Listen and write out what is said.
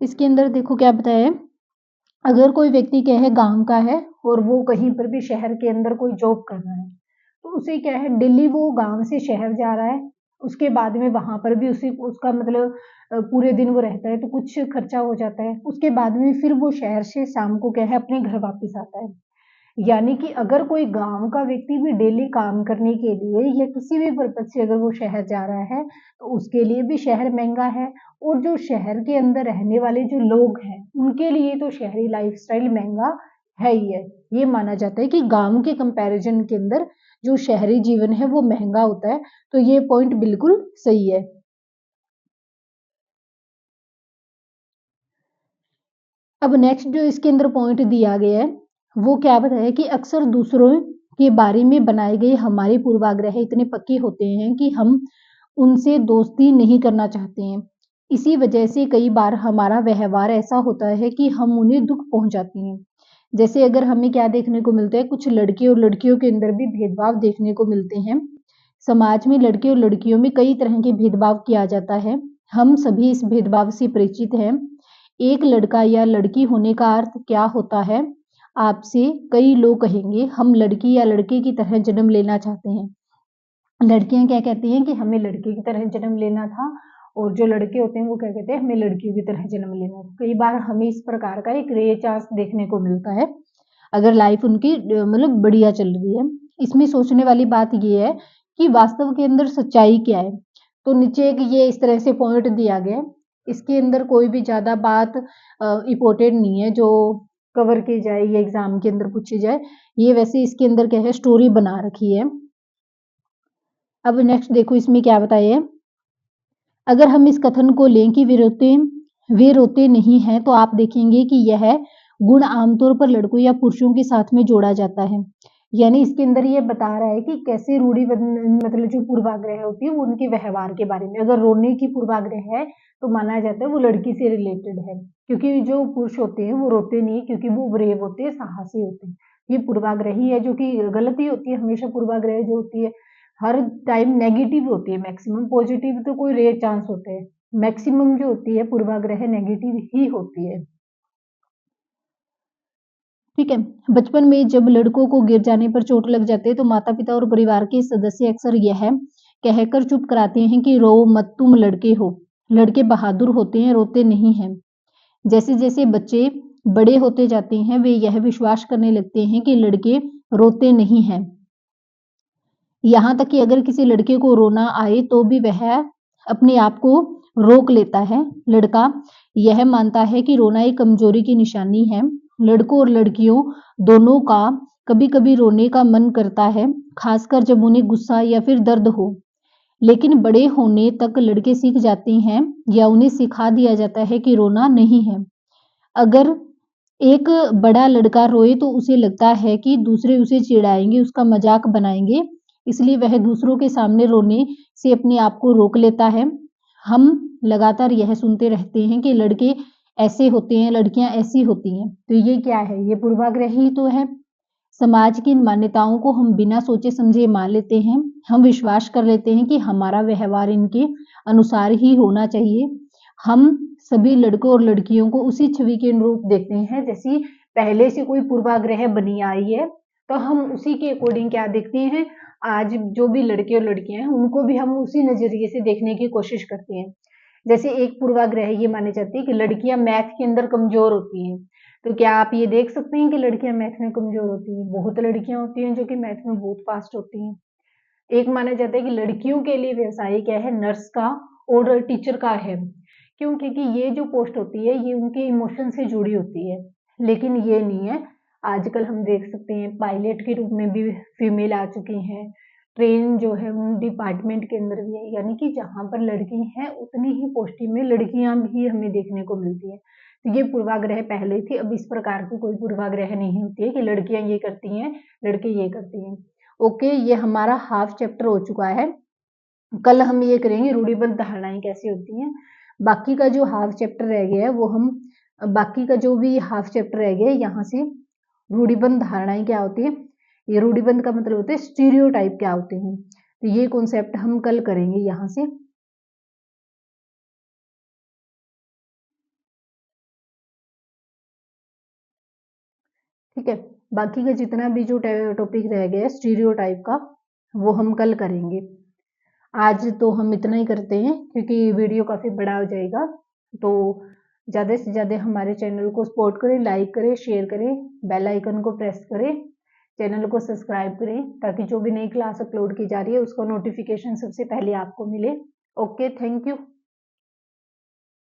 इसके अंदर देखो क्या बताया है, अगर कोई व्यक्ति क्या है गाँव का है और वो कहीं पर भी शहर के अंदर कोई जॉब कर रहा है, तो उसे क्या है डेली वो गाँव से शहर जा रहा है, उसके बाद में वहाँ पर भी उसी उसका मतलब पूरे दिन वो रहता है तो कुछ खर्चा हो जाता है। उसके बाद में फिर वो शहर से शाम को क्या है अपने घर वापस आता है। यानी कि अगर कोई गाँव का व्यक्ति भी डेली काम करने के लिए या किसी भी पर्पज़ से अगर वो शहर जा रहा है, तो उसके लिए भी शहर महँगा है और जो शहर के अंदर रहने वाले जो लोग हैं, उनके लिए तो शहरी लाइफ़स्टाइल महँगा है ही है। ये माना जाता है कि गाँव के कंपैरिज़न के अंदर जो शहरी जीवन है वो महँगा होता है, तो ये पॉइंट बिल्कुल सही है। अब नेक्स्ट जो इसके अंदर पॉइंट दिया गया है, वो क्या बताया कि अक्सर दूसरों के बारे में बनाए गए हमारे पूर्वाग्रह इतने पक्के होते हैं कि हम उनसे दोस्ती नहीं करना चाहते हैं। इसी वजह से कई बार हमारा व्यवहार ऐसा होता है कि हम उन्हें दुःख पहुँचाते हैं। जैसे अगर हमें क्या देखने को मिलता है, कुछ लड़के और लड़कियों के अंदर भी भेदभाव देखने को मिलते हैं। समाज में लड़के और लड़कियों में कई तरह के भेदभाव किया जाता है। हम सभी इस भेदभाव से परिचित हैं। एक लड़का या लड़की होने का अर्थ क्या होता है? आपसे कई लोग कहेंगे, हम लड़की या लड़के की तरह जन्म लेना चाहते हैं। लड़कियाँ क्या कहती हैं कि हमें लड़के की तरह जन्म लेना था और जो लड़के होते हैं वो क्या कहते हैं हमें लड़कियों की तरह जन्म लेना था। कई बार हमें इस प्रकार का एक रेयर चांस देखने को मिलता है, अगर लाइफ उनकी मतलब बढ़िया चल रही है। इसमें सोचने वाली बात ये है कि वास्तव के अंदर सच्चाई क्या है? तो नीचे एक ये इस तरह से पॉइंट दिया गया है। इसके अंदर कोई भी ज़्यादा बात इम्पोर्टेंट नहीं है जो कवर की जाए या एग्ज़ाम के अंदर पूछी जाए। ये वैसे इसके अंदर क्या है स्टोरी बना रखी है। अब नेक्स्ट देखो इसमें क्या बताया है। अगर हम इस कथन को लें कि वे रोते नहीं हैं, तो आप देखेंगे कि यह गुण आमतौर पर लड़कों या पुरुषों के साथ में जोड़ा जाता है। यानी इसके अंदर ये बता रहा है कि कैसे रूढ़िबद्ध मतलब जो पूर्वाग्रह होती है वो उनके व्यवहार के बारे में। अगर रोने की पूर्वाग्रह है तो माना जाता है वो लड़की से रिलेटेड है, क्योंकि जो पुरुष होते हैं वो रोते नहीं क्योंकि वो ब्रेव होते हैं, साहसी होते हैं। ये पूर्वाग्रह ही है जो कि गलत ही होती है। हमेशा पूर्वाग्रह जो होती है हर टाइम नेगेटिव होती है, मैक्सिमम पॉजिटिव तो कोई रेयर चांस होते हैं। मैक्सिमम जो होती है पूर्वाग्रह नेगेटिव ही होती है। ठीक है। बचपन में जब लड़कों को गिर जाने पर चोट लग जाती है तो माता पिता और परिवार के सदस्य अक्सर यह कहकर चुप कराते हैं कि रो मत, तुम लड़के हो। लड़के बहादुर होते हैं, रोते नहीं हैं। जैसे जैसे बच्चे बड़े होते जाते हैं वे यह विश्वास करने लगते हैं कि लड़के रोते नहीं हैं। यहाँ तक कि अगर किसी लड़के को रोना आए तो भी वह अपने आप को रोक लेता है। लड़का यह मानता है कि रोना एक कमजोरी की निशानी है। लड़कों और लड़कियों दोनों का कभी-कभी रोने का मन करता है, खासकर जब उन्हें गुस्सा या फिर दर्द हो। लेकिन बड़े होने तक लड़के सीख जाते हैं या उन्हें सिखा दिया जाता है कि रोना नहीं है। अगर एक बड़ा लड़का रोए तो उसे लगता है कि दूसरे उसे चिढ़ाएँगे, उसका मज़ाक बनाएँगे, इसलिए वह दूसरों के सामने रोने से अपने आप को रोक लेता है। हम लगातार यह सुनते रहते हैं कि लड़के ऐसे होते हैं, लड़कियाँ ऐसी होती हैं। तो ये क्या है? ये पूर्वाग्रह ही तो है। समाज की इन मान्यताओं को हम बिना सोचे-समझे मान लेते हैं। हम विश्वास कर लेते हैं कि हमारा व्यवहार इनके अनुसार ही होना चाहिए। हम सभी लड़कों और लड़कियों को उसी छवि के अनुरूप देखते हैं, जैसी पहले से कोई पूर्वाग्रह बनी आई है, तो हम उसी के अकॉर्डिंग क्या देखते हैं, आज जो भी लड़के और लड़कियाँ हैं, उनको भी हम उसी नज़रिए से देखने की कोशिश करते हैं। जैसे एक पूर्वाग्रह ये मानी जाती है कि लड़कियाँ मैथ के अंदर कमज़ोर होती हैं। तो क्या आप ये देख सकते हैं कि लड़कियाँ मैथ में कमज़ोर होती हैं? बहुत लड़कियाँ होती हैं जो कि मैथ में बहुत फ़ास्ट होती हैं। एक माना जाता है कि लड़कियों के लिए व्यवसाय क्या है, नर्स का और टीचर का है। क्यों? क्योंकि ये जो पोस्ट होती है, ये उनके इमोशन से जुड़ी होती है। लेकिन ये नहीं है, आजकल हम देख सकते हैं पायलट के रूप में भी फीमेल आ चुकी हैं। ट्रेन जो है उन डिपार्टमेंट के अंदर भी है, यानी कि जहाँ पर लड़की हैं, उतनी ही पोस्टिंग में लड़कियाँ भी हमें देखने को मिलती हैं। तो ये पूर्वाग्रह पहले थी, अब इस प्रकार की कोई पूर्वाग्रह नहीं होती है कि लड़कियाँ ये करती हैं, लड़के ये करती हैं। ओके, ये हमारा हाफ चैप्टर हो चुका है। कल हम ये करेंगे रूढ़िबद्ध धारणाएँ कैसी होती हैं। बाकी का जो हाफ चैप्टर रह गया है वो हम बाकी का जो भी हाफ चैप्टर रह गया है यहाँ से रूढ़िबद्ध धारणाएँ क्या होती है, ये रूढ़िबद्ध का मतलब होता है स्टीरियोटाइप क्या होते हैं। तो ये कॉन्सेप्ट हम कल करेंगे यहाँ से। ठीक है। बाकी का जितना भी जो टॉपिक रह गया स्टीरियोटाइप का, वो हम कल करेंगे। आज तो हम इतना ही करते हैं क्योंकि वीडियो काफ़ी बड़ा हो जाएगा। तो ज़्यादा से ज़्यादा हमारे चैनल को सपोर्ट करें, लाइक करें, शेयर करें, बेल आइकन को प्रेस करें, चैनल को सब्सक्राइब करें ताकि जो भी नई क्लास अपलोड की जा रही है उसका नोटिफिकेशन सबसे पहले आपको मिले। Okay, thank you.